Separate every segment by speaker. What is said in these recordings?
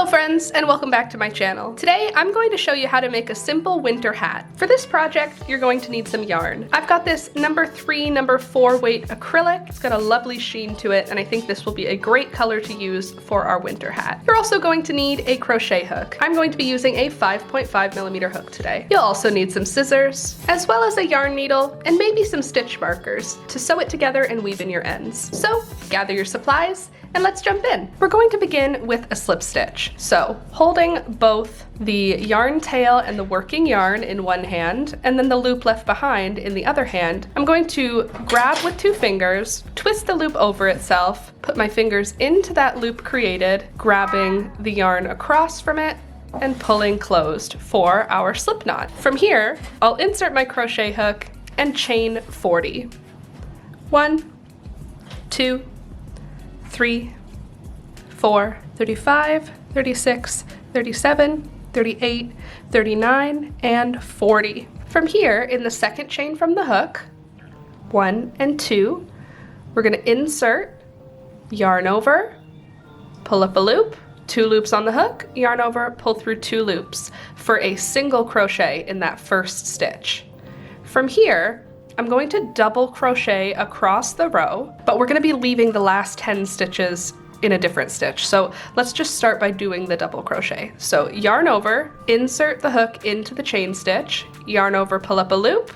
Speaker 1: friends, and welcome back to my channel. Today I'm going to show you how to make a simple winter hat. For this project you're going to need some yarn. I've got this number 3, number 4 weight acrylic. It's got a lovely sheen to it and I think this will be a great color to use for our winter hat. You're also going to need a crochet hook. I'm going to be using a 5.5mm hook today. You'll also need some scissors, as well as a yarn needle and maybe some stitch markers to sew it together and weave in your ends. So gather your supplies and let's jump in. We're going to begin with a slip stitch. So holding both the yarn tail and the working yarn in one hand and then the loop left behind in the other hand, I'm going to grab with 2 fingers, twist the loop over itself, put my fingers into that loop created, grabbing the yarn across from it and pulling closed for our slip knot. From here, I'll insert my crochet hook and chain 40. 1, 2, 3, 4, 35, 36, 37, 38, 39, and 40. From here, in the second chain from the hook, 1 and 2, we're going to insert, yarn over, pull up a loop, 2 loops on the hook, yarn over, pull through 2 loops for a single crochet in that first stitch. From here, I'm going to double crochet across the row, but we're going to be leaving the last 10 stitches in a different stitch. So let's just start by doing the double crochet. So yarn over, insert the hook into the chain stitch, yarn over, pull up a loop,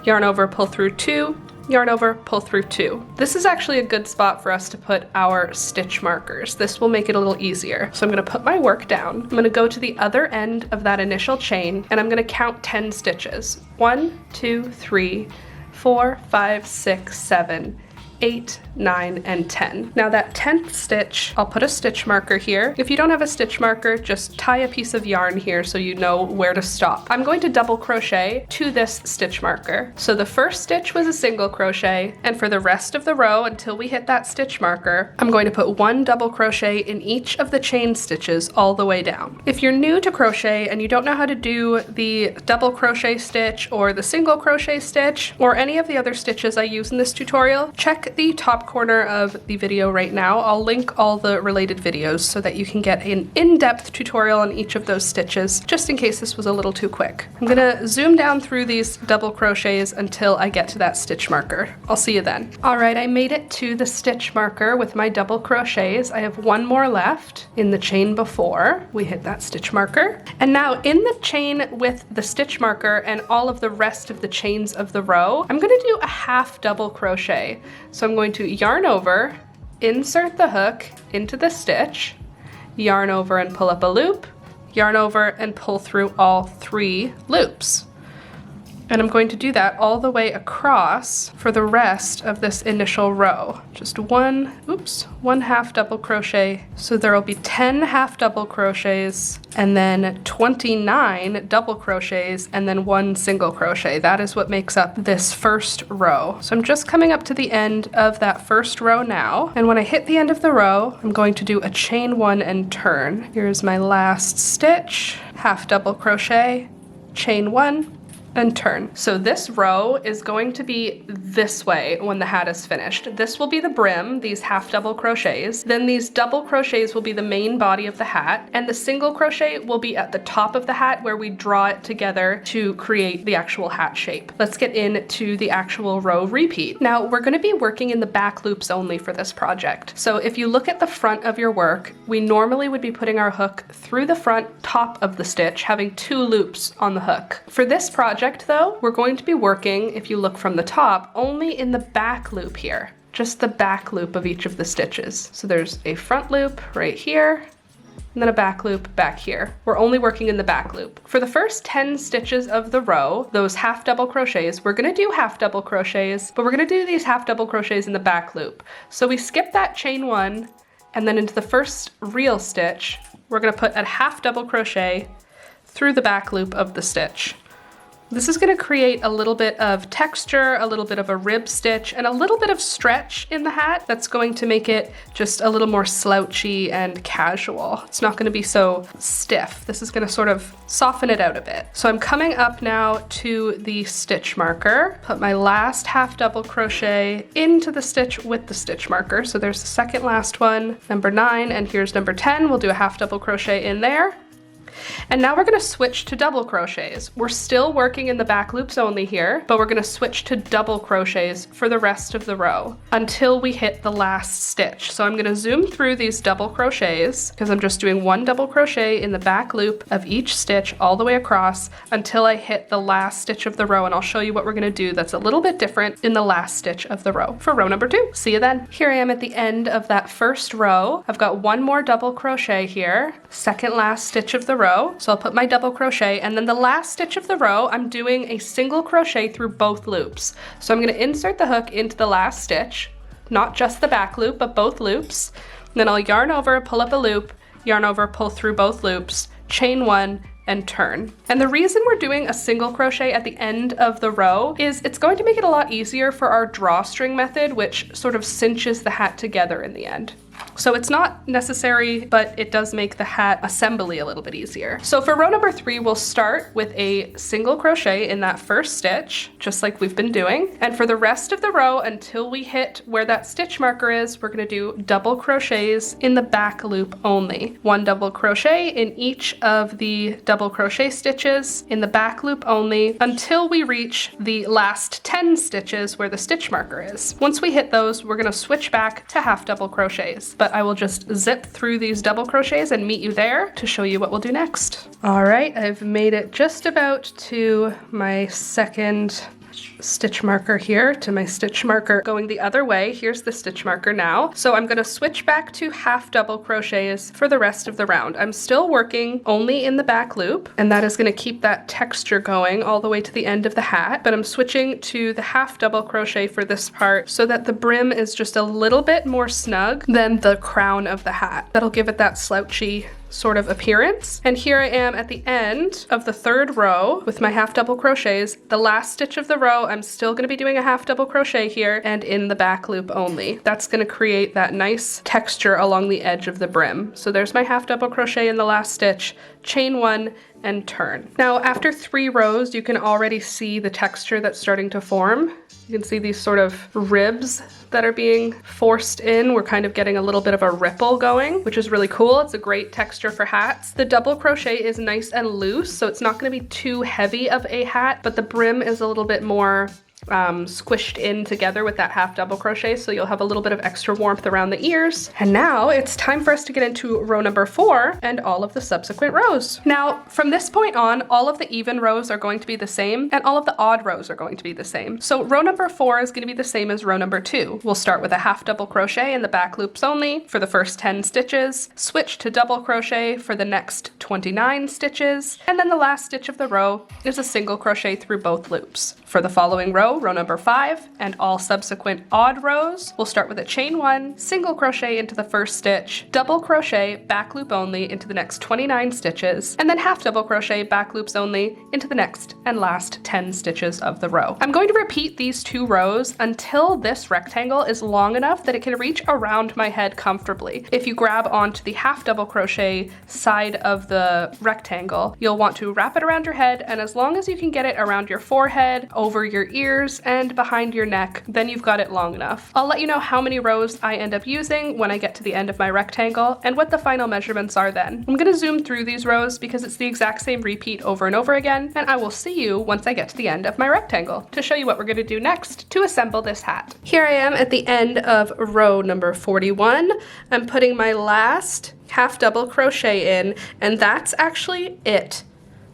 Speaker 1: yarn over, pull through 2, yarn over, pull through 2. This is actually a good spot for us to put our stitch markers. This will make it a little easier. So I'm going to put my work down. I'm going to go to the other end of that initial chain and I'm going to count 10 stitches. 1, 2, 3, 4, 5, 6, 7, 8, 9, and 10. Now that 10th stitch, I'll put a stitch marker here. If you don't have a stitch marker, just tie a piece of yarn here so you know where to stop. I'm going to double crochet to this stitch marker. So the first stitch was a single crochet, and for the rest of the row until we hit that stitch marker, I'm going to put 1 double crochet in each of the chain stitches all the way down. If you're new to crochet and you don't know how to do the double crochet stitch or the single crochet stitch or any of the other stitches I use in this tutorial, check the top corner of the video right now. I'll link all the related videos so that you can get an in-depth tutorial on each of those stitches, just in case this was a little too quick. I'm gonna zoom down through these double crochets until I get to that stitch marker. I'll see you then. All right, I made it to the stitch marker with my double crochets. I have 1 more left in the chain before we hit that stitch marker. And now in the chain with the stitch marker and all of the rest of the chains of the row, I'm gonna do a half double crochet. So I'm going to yarn over, insert the hook into the stitch, yarn over and pull up a loop, yarn over and pull through all 3 loops. And I'm going to do that all the way across for the rest of this initial row. Just 1 half double crochet. So there will be 10 half double crochets and then 29 double crochets and then 1 single crochet. That is what makes up this first row. So I'm just coming up to the end of that first row now. And when I hit the end of the row, I'm going to do a chain 1 and turn. Here's my last stitch, half double crochet, chain 1, and turn. So this row is going to be this way when the hat is finished. This will be the brim, these half double crochets. Then these double crochets will be the main body of the hat, and the single crochet will be at the top of the hat where we draw it together to create the actual hat shape. Let's get into the actual row repeat. Now we're going to be working in the back loops only for this project. So if you look at the front of your work, we normally would be putting our hook through the front top of the stitch, having 2 loops on the hook. For this project though, we're going to be working, if you look from the top, only in the back loop here, just the back loop of each of the stitches. So there's a front loop right here, and then a back loop back here. We're only working in the back loop. For the first 10 stitches of the row, those half double crochets, we're gonna do half double crochets, but we're gonna do these half double crochets in the back loop. So we skip that chain 1, and then into the first real stitch, we're gonna put a half double crochet through the back loop of the stitch. This is gonna create a little bit of texture, a little bit of a rib stitch, and a little bit of stretch in the hat that's going to make it just a little more slouchy and casual. It's not gonna be so stiff. This is gonna sort of soften it out a bit. So I'm coming up now to the stitch marker, put my last half double crochet into the stitch with the stitch marker. So there's the second last one, number 9, and here's number 10. We'll do a half double crochet in there. And now we're gonna switch to double crochets. We're still working in the back loops only here, but we're gonna switch to double crochets for the rest of the row until we hit the last stitch. So I'm gonna zoom through these double crochets because I'm just doing 1 double crochet in the back loop of each stitch all the way across until I hit the last stitch of the row, and I'll show you what we're gonna do that's a little bit different in the last stitch of the row for row number 2. See you then. Here I am at the end of that first row. I've got 1 more double crochet here, second last stitch of the row. So I'll put my double crochet, and then the last stitch of the row, I'm doing a single crochet through both loops. So I'm gonna insert the hook into the last stitch, not just the back loop, but both loops. And then I'll yarn over, pull up a loop, yarn over, pull through both loops, chain 1, and turn. And the reason we're doing a single crochet at the end of the row is it's going to make it a lot easier for our drawstring method, which sort of cinches the hat together in the end. So it's not necessary, but it does make the hat assembly a little bit easier. So for row number 3, we'll start with a single crochet in that first stitch, just like we've been doing. And for the rest of the row, until we hit where that stitch marker is, we're gonna do double crochets in the back loop only. 1 double crochet in each of the double crochet stitches in the back loop only until we reach the last 10 stitches where the stitch marker is. Once we hit those, we're gonna switch back to half double crochets. But I will just zip through these double crochets and meet you there to show you what we'll do next. All right, I've made it just about to my second stitch marker here, to my stitch marker going the other way. Here's the stitch marker now. So I'm gonna switch back to half double crochets for the rest of the round. I'm still working only in the back loop, and that is gonna keep that texture going all the way to the end of the hat, but I'm switching to the half double crochet for this part so that the brim is just a little bit more snug than the crown of the hat. That'll give it that slouchy sort of appearance. And here I am at the end of the third row with my half double crochets. The last stitch of the row, I'm still gonna be doing a half double crochet here and in the back loop only. That's gonna create that nice texture along the edge of the brim. So there's my half double crochet in the last stitch, chain 1, and turn. Now after 3 rows, you can already see the texture that's starting to form. You can see these sort of ribs that are being forced in. We're kind of getting a little bit of a ripple going, which is really cool. It's a great texture for hats. The double crochet is nice and loose, so it's not gonna be too heavy of a hat, but the brim is a little bit more squished in together with that half double crochet, so you'll have a little bit of extra warmth around the ears. And now it's time for us to get into row number 4 and all of the subsequent rows. Now from this point on, all of the even rows are going to be the same and all of the odd rows are going to be the same. So row number 4 is going to be the same as row number 2. We'll start with a half double crochet in the back loops only for the first 10 stitches, switch to double crochet for the next 29 stitches, and then the last stitch of the row is a single crochet through both loops. For the following row, row number 5, and all subsequent odd rows, we'll start with a chain 1, single crochet into the first stitch, double crochet back loop only into the next 29 stitches, and then half double crochet back loops only into the next and last 10 stitches of the row. I'm going to repeat these 2 rows until this rectangle is long enough that it can reach around my head comfortably. If you grab onto the half double crochet side of the rectangle, you'll want to wrap it around your head, and as long as you can get it around your forehead, over your ears, and behind your neck, then you've got it long enough. I'll let you know how many rows I end up using when I get to the end of my rectangle and what the final measurements are then. I'm gonna zoom through these rows because it's the exact same repeat over and over again, and I will see you once I get to the end of my rectangle to show you what we're gonna do next to assemble this hat. Here I am at the end of row number 41. I'm putting my last half double crochet in, and that's actually it.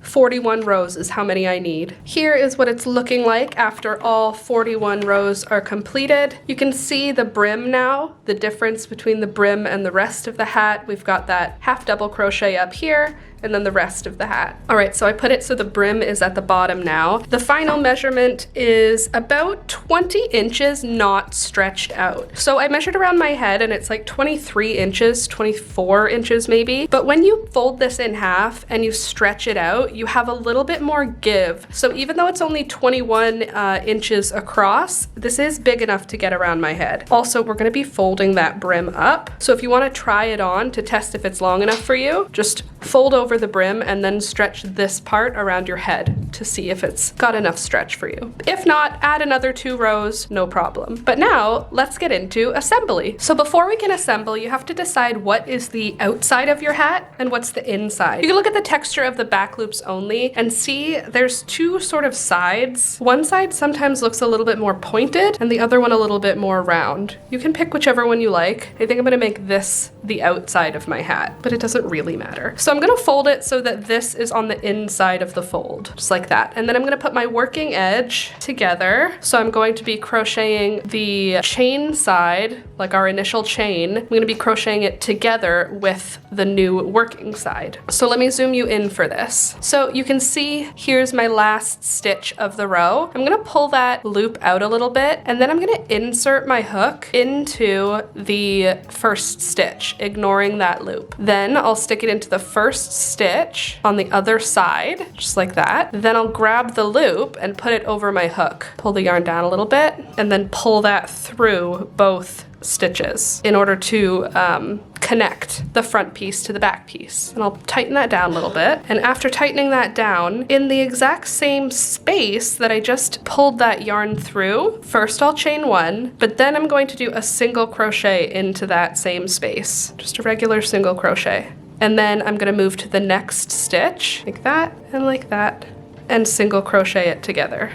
Speaker 1: 41 rows is how many I need. Here is what it's looking like after all 41 rows are completed. You can see the brim now, the difference between the brim and the rest of the hat. We've got that half double crochet up here, and then the rest of the hat. All right, so I put it so the brim is at the bottom now. The final measurement is about 20 inches not stretched out. So I measured around my head and it's like 23 inches, 24 inches maybe. But when you fold this in half and you stretch it out, you have a little bit more give. So even though it's only 21 inches across, this is big enough to get around my head. Also, we're gonna be folding that brim up. So if you wanna try it on to test if it's long enough for you, just fold over the brim and then stretch this part around your head to see if it's got enough stretch for you. If not, add another 2 rows, no problem. But now let's get into assembly. So before we can assemble, you have to decide what is the outside of your hat and what's the inside. You can look at the texture of the back loops only and see there's 2 sort of sides. One side sometimes looks a little bit more pointed and the other one a little bit more round. You can pick whichever one you like. I think I'm gonna make this the outside of my hat, but it doesn't really matter. So I'm gonna fold it so that this is on the inside of the fold, just like that. And then I'm gonna put my working edge together. So I'm going to be crocheting the chain side, like our initial chain. I'm gonna be crocheting it together with the new working side. So let me zoom you in for this. So you can see here's my last stitch of the row. I'm gonna pull that loop out a little bit and then I'm gonna insert my hook into the first stitch, ignoring that loop. Then I'll stick it into the first stitch on the other side, just like that. Then I'll grab the loop and put it over my hook. Pull the yarn down a little bit and then pull that through both stitches in order to connect the front piece to the back piece. And I'll tighten that down a little bit. And after tightening that down, in the exact same space that I just pulled that yarn through, first I'll chain 1, but then I'm going to do a single crochet into that same space. Just a regular single crochet. And then I'm gonna move to the next stitch, like that, and single crochet it together.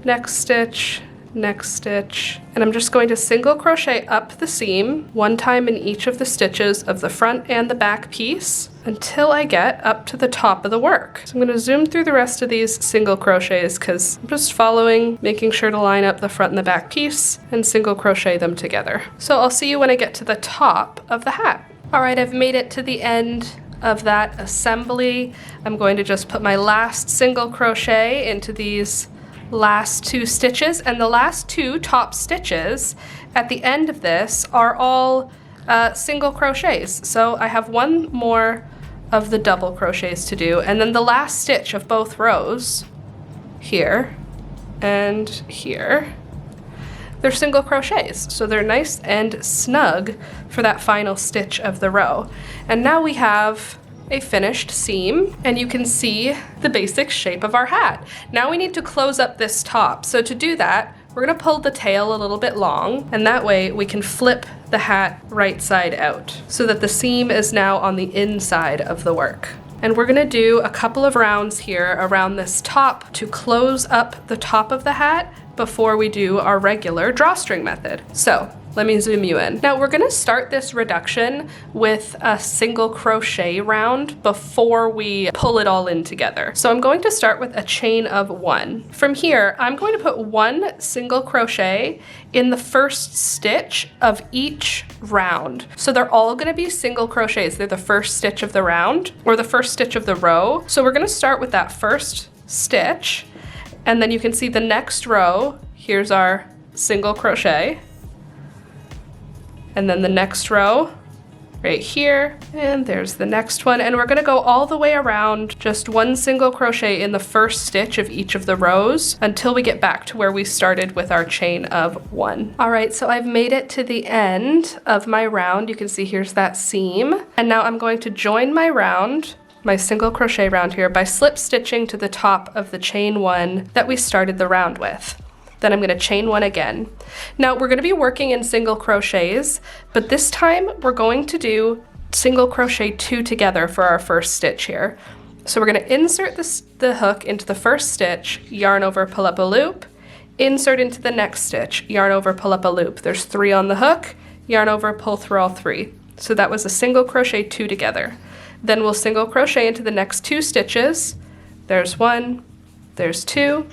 Speaker 1: Next stitch, and I'm just going to single crochet up the seam 1 time in each of the stitches of the front and the back piece until I get up to the top of the work. So I'm going to zoom through the rest of these single crochets because I'm just following, making sure to line up the front and the back piece and single crochet them together. So I'll see you when I get to the top of the hat. All right, I've made it to the end of that assembly. I'm going to just put my last single crochet into these last 2 stitches, and the last 2 top stitches at the end of this are all single crochets. So I have 1 more of the double crochets to do, and then the last stitch of both rows, here and here, they're single crochets. So they're nice and snug for that final stitch of the row. And now we have a finished seam, and you can see the basic shape of our hat. Now we need to close up this top. So to do that, we're gonna pull the tail a little bit long, and that way we can flip the hat right side out so that the seam is now on the inside of the work. And we're gonna do a couple of rounds here around this top to close up the top of the hat before we do our regular drawstring method. So let me zoom you in. Now we're gonna start this reduction with a single crochet round before we pull it all in together. So I'm going to start with a chain of 1. From here, I'm going to put 1 single crochet in the first stitch of each round. So they're all gonna be single crochets. They're the first stitch of the round or the first stitch of the row. So we're gonna start with that first stitch, and then you can see the next row, here's our single crochet. And then the next row right here, and there's the next one. And we're gonna go all the way around just 1 single crochet in the first stitch of each of the rows until we get back to where we started with our chain of 1. All right, so I've made it to the end of my round. You can see here's that seam. And now I'm going to join my round, my single crochet round here, by slip stitching to the top of the chain 1 that we started the round with. Then I'm gonna chain 1 again. Now we're gonna be working in single crochets, but this time we're going to do single crochet 2 together for our first stitch here. So we're gonna insert the hook into the first stitch, yarn over, pull up a loop, insert into the next stitch, yarn over, pull up a loop. There's 3 on the hook, yarn over, pull through all 3. So that was a single crochet 2 together. Then we'll single crochet into the next 2 stitches. There's 1, there's 2,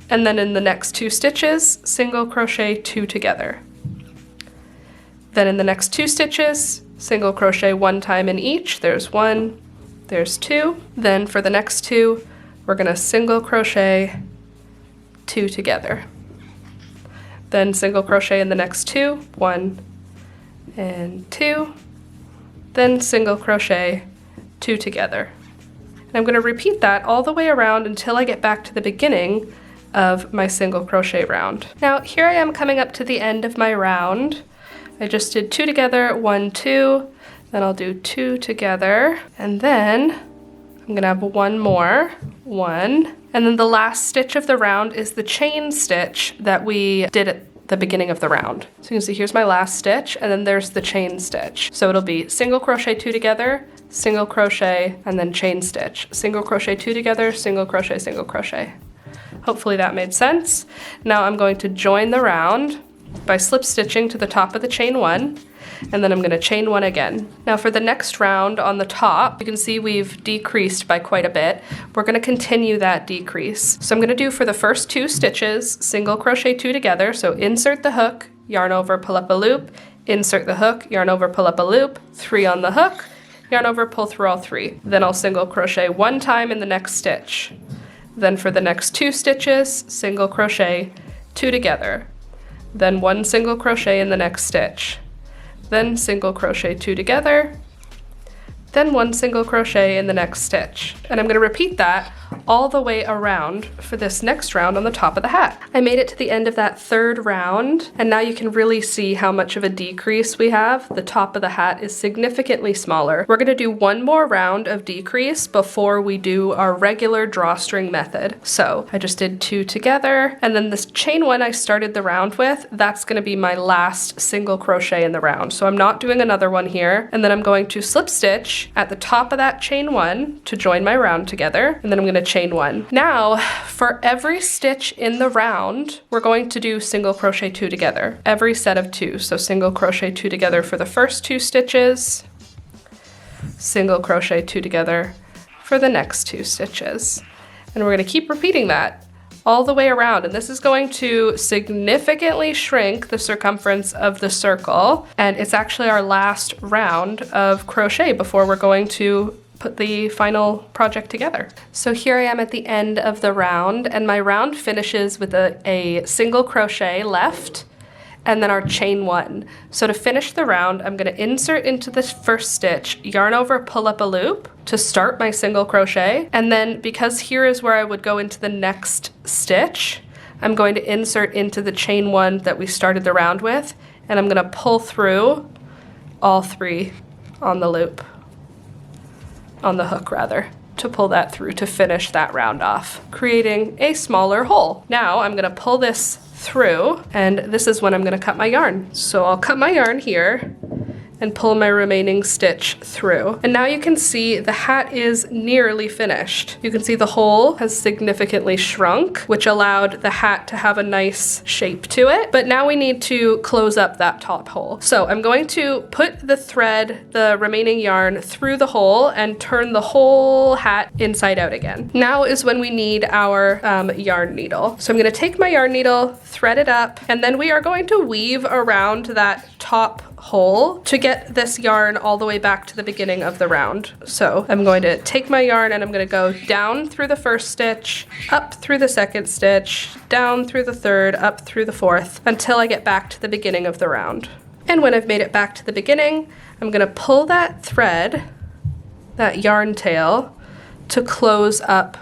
Speaker 1: and then in the next 2 stitches, single crochet 2 together. Then in the next 2 stitches, single crochet 1 time in each. There's 1, there's 2. Then for the next 2, we're gonna single crochet 2 together. Then single crochet in the next 2, 1 and 2. Then single crochet 2 together. And I'm going to repeat that all the way around until I get back to the beginning of my single crochet round. Now here I am coming up to the end of my round. I just did 2 together, 1, 2, then I'll do 2 together, and then I'm gonna have 1 more, 1, and then the last stitch of the round is the chain stitch that we did at the beginning of the round. So you can see here's my last stitch, and then there's the chain stitch. So it'll be single crochet 2 together, single crochet, and then chain stitch. Single crochet 2 together, single crochet, single crochet. Hopefully that made sense. Now I'm going to join the round by slip stitching to the top of the chain 1, and then I'm going to chain 1 again. Now for the next round on the top, you can see we've decreased by quite a bit. We're going to continue that decrease. So I'm going to do for the first 2 stitches, single crochet 2 together, so insert the hook, yarn over, pull up a loop, insert the hook, yarn over, pull up a loop, 3 on the hook, yarn over, pull through all 3. Then I'll single crochet 1 time in the next stitch. Then for the next 2 stitches, single crochet 2 together. Then 1 single crochet in the next stitch, then single crochet 2 together, then 1 single crochet in the next stitch. And I'm going to repeat that all the way around for this next round on the top of the hat. I made it to the end of that 3rd round, and now you can really see how much of a decrease we have. The top of the hat is significantly smaller. We're going to do 1 more round of decrease before we do our regular drawstring method. So I just did 2 together, and then this chain 1 I started the round with, that's going to be my last single crochet in the round. So I'm not doing another one here, and then I'm going to slip stitch at the top of that chain 1 to join my round together, and then I'm going to chain 1. Now for every stitch in the round, we're going to do single crochet 2 together, every set of 2. So single crochet 2 together for the first 2 stitches, single crochet 2 together for the next 2 stitches. And we're going to keep repeating that all the way around, and this is going to significantly shrink the circumference of the circle, and it's actually our last round of crochet before we're going to put the final project together. So here I am at the end of the round, and my round finishes with a single crochet left and then our chain 1. So to finish the round, I'm going to insert into the first stitch, yarn over, pull up a loop to start my single crochet, and then because here is where I would go into the next stitch, I'm going to insert into the chain 1 that we started the round with, and I'm going to pull through all 3 on the loop. On the hook rather, to pull that through to finish that round off, creating a smaller hole. Now I'm going to pull this through, and this is when I'm going to cut my yarn. So I'll cut my yarn here and pull my remaining stitch through. And now you can see the hat is nearly finished. You can see the hole has significantly shrunk, which allowed the hat to have a nice shape to it. But now we need to close up that top hole. So I'm going to put the thread, the remaining yarn, through the hole and turn the whole hat inside out again. Now is when we need our yarn needle. So I'm going to take my yarn needle, thread it up, and then we are going to weave around that top hole to get this yarn all the way back to the beginning of the round. So I'm going to take my yarn and I'm going to go down through the first stitch, up through the second stitch, down through the third, up through the fourth, until I get back to the beginning of the round. And when I've made it back to the beginning, I'm going to pull that thread, that yarn tail, to close up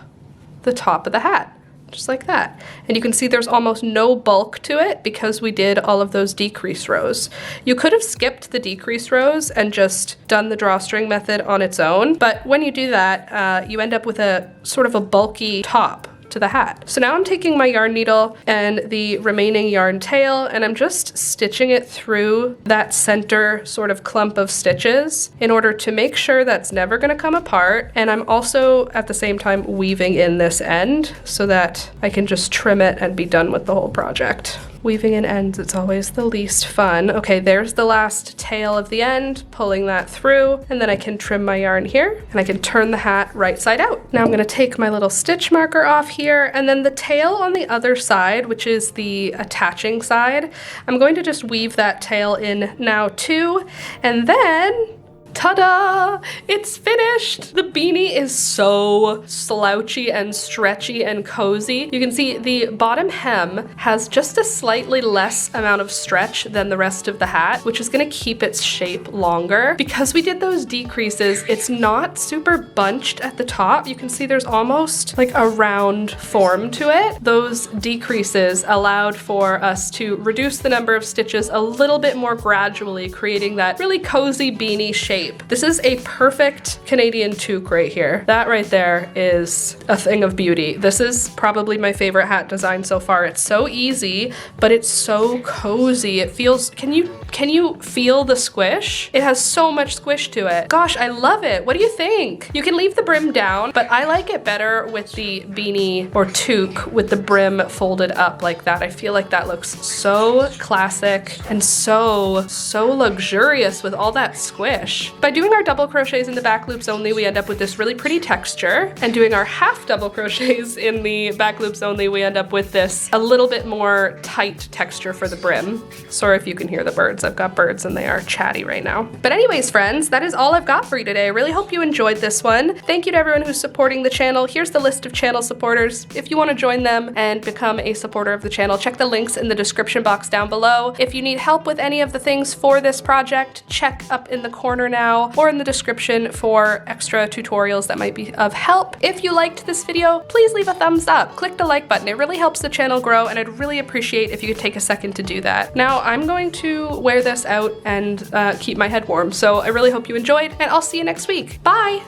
Speaker 1: the top of the hat. Just like that. And you can see there's almost no bulk to it because we did all of those decrease rows. You could have skipped the decrease rows and just done the drawstring method on its own, but when you do that, you end up with a sort of a bulky top to the hat. So now I'm taking my yarn needle and the remaining yarn tail, and I'm just stitching it through that center sort of clump of stitches in order to make sure that's never going to come apart. And I'm also at the same time weaving in this end so that I can just trim it and be done with the whole project. Weaving in ends, it's always the least fun. Okay, there's the last tail of the end, pulling that through, and then I can trim my yarn here, and I can turn the hat right side out. Now I'm gonna take my little stitch marker off here, and then the tail on the other side, which is the attaching side, I'm going to just weave that tail in now too, and then Ta-da! It's finished! The beanie is so slouchy and stretchy and cozy. You can see the bottom hem has just a slightly less amount of stretch than the rest of the hat, which is gonna keep its shape longer. Because we did those decreases, it's not super bunched at the top. You can see there's almost like a round form to it. Those decreases allowed for us to reduce the number of stitches a little bit more gradually, creating that really cozy beanie shape. This is a perfect Canadian toque right here. That right there is a thing of beauty. This is probably my favorite hat design so far. It's so easy, but it's so cozy. It feels, can you feel the squish? It has so much squish to it. Gosh, I love it. What do you think? You can leave the brim down, but I like it better with the beanie or toque with the brim folded up like that. I feel like that looks so classic and so luxurious with all that squish. By doing our double crochets in the back loops only, we end up with this really pretty texture, and doing our half double crochets in the back loops only, we end up with this a little bit more tight texture for the brim. Sorry if you can hear the birds. I've got birds and they are chatty right now. But anyways, friends, that is all I've got for you today. I really hope you enjoyed this one. Thank you to everyone who's supporting the channel. Here's the list of channel supporters. If you want to join them and become a supporter of the channel, check the links in the description box down below. If you need help with any of the things for this project, check up in the corner now or in the description for extra tutorials that might be of help. If you liked this video, please leave a thumbs up. Click the like button. It really helps the channel grow, and I'd really appreciate if you could take a second to do that. Now, I'm going to wear this out and keep my head warm, so I really hope you enjoyed, and I'll see you next week. Bye!